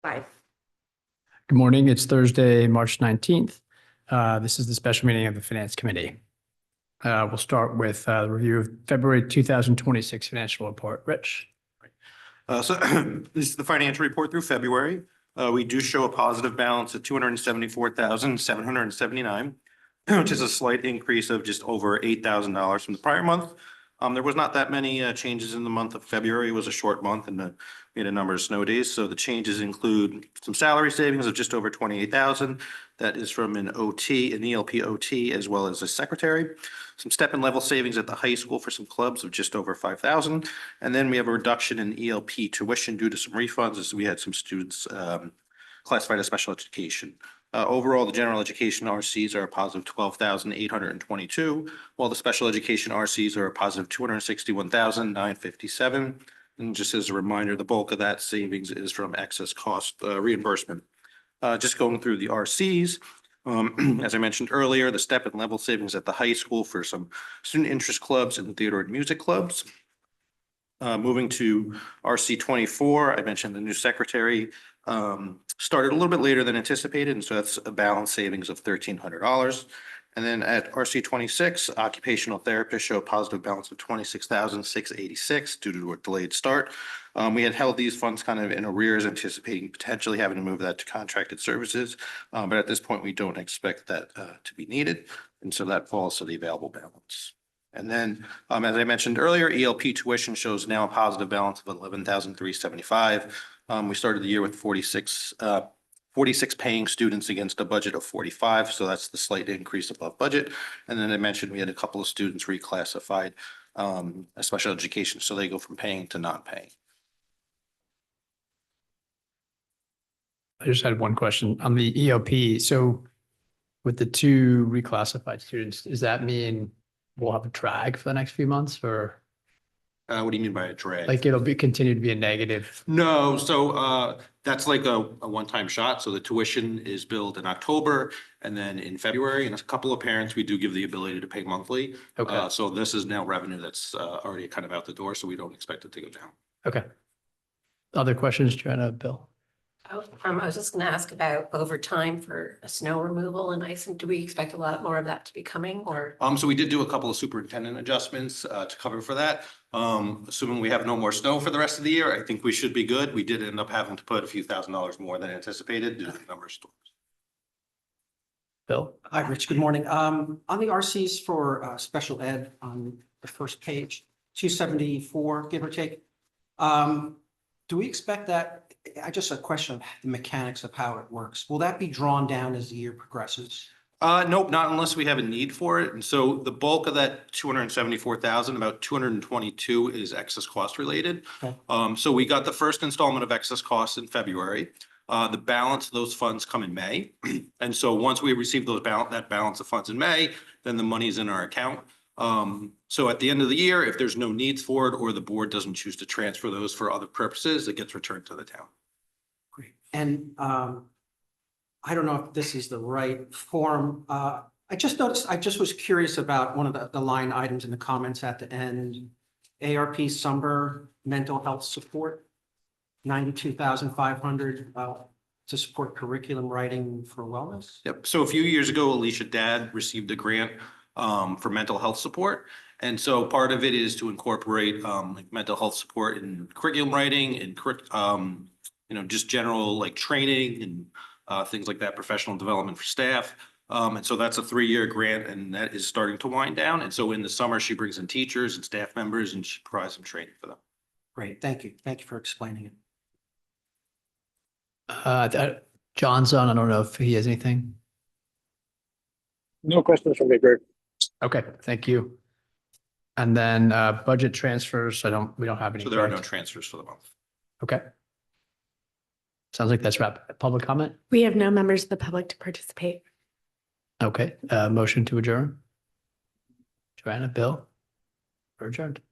Five. Good morning. It's Thursday, March 19th. This is the special meeting of the Finance Committee. We'll start with the review of February 2026 financial report. Rich. So this is the financial report through February. We do show a positive balance of 274,779, which is a slight increase of just over $8,000 from the prior month. There was not that many changes in the month of February. It was a short month and we had a number of snow days. So the changes include some salary savings of just over 28,000. That is from an OT, an ELP OT, as well as a secretary. Some step and level savings at the high school for some clubs of just over 5,000. And then we have a reduction in ELP tuition due to some refunds as we had some students classified as special education. Overall, the general education RCs are a positive 12,822, while the special education RCs are a positive 261,957. And just as a reminder, the bulk of that savings is from excess cost reimbursement. Just going through the RCs, as I mentioned earlier, the step and level savings at the high school for some student interest clubs and theater and music clubs. Moving to RC 24, I mentioned the new secretary started a little bit later than anticipated, and so that's a balance savings of $1,300. And then at RC 26, occupational therapists show a positive balance of 26,686 due to a delayed start. We had held these funds kind of in arrears, anticipating potentially having to move that to contracted services, but at this point, we don't expect that to be needed, and so that falls to the available balance. And then, as I mentioned earlier, ELP tuition shows now a positive balance of 11,375. We started the year with 46 paying students against a budget of 45, so that's the slight increase above budget. And then I mentioned we had a couple of students reclassified as special education, so they go from paying to not paying. I just had one question on the ELP. So with the two reclassified students, does that mean we'll have a drag for the next few months, or What do you mean by a drag? like it'll be continue to be a negative? No, so that's like a one-time shot. So the tuition is billed in October and then in February. And a couple of parents, we do give the ability to pay monthly. Okay. So this is now revenue that's already kind of out the door, so we don't expect it to go down. Okay. Other questions, Joanna, Bill? I was just gonna ask about overtime for snow removal and ice. And do we expect a lot more of that to be coming, or? So we did do a couple of superintendent adjustments to cover for that. Assuming we have no more snow for the rest of the year, I think we should be good. We did end up having to put a few $1,000s more than anticipated due to the number of storms. Bill? Hi, Rich. Good morning. On the RCs for special ed on the first page, 274, give or take. Do we expect that? I just a question of the mechanics of how it works. Will that be drawn down as the year progresses? Nope, not unless we have a need for it. And so the bulk of that 274,000, about 222 is excess cost related. Okay. So we got the first installment of excess costs in February. The balance of those funds come in May. And so once we receive that balance of funds in May, then the money's in our account. So at the end of the year, if there's no needs for it or the board doesn't choose to transfer those for other purposes, it gets returned to the town. Great. And I don't know if this is the right form. I just noticed, I just was curious about one of the line items in the comments at the end. ARP Summer Mental Health Support, 92,500 to support curriculum writing for wellness. Yep. So a few years ago, Alicia Dad received a grant for mental health support. And so part of it is to incorporate like mental health support in curriculum writing and just general like training and things like that, professional development for staff. And so that's a 3-year grant and that is starting to wind down. And so in the summer, she brings in teachers and staff members and she provides some training for them. Great. Thank you. Thank you for explaining it. John's on. I don't know if he has anything. No questions from me, Greg. Okay, thank you. And then budget transfers, we don't have any. So there are no correct? transfers for the month. Okay. Sounds like that's wrap. Public comment? We have no members of the public to participate. Okay, motion to adjourn. Joanna, Bill, we're adjourned.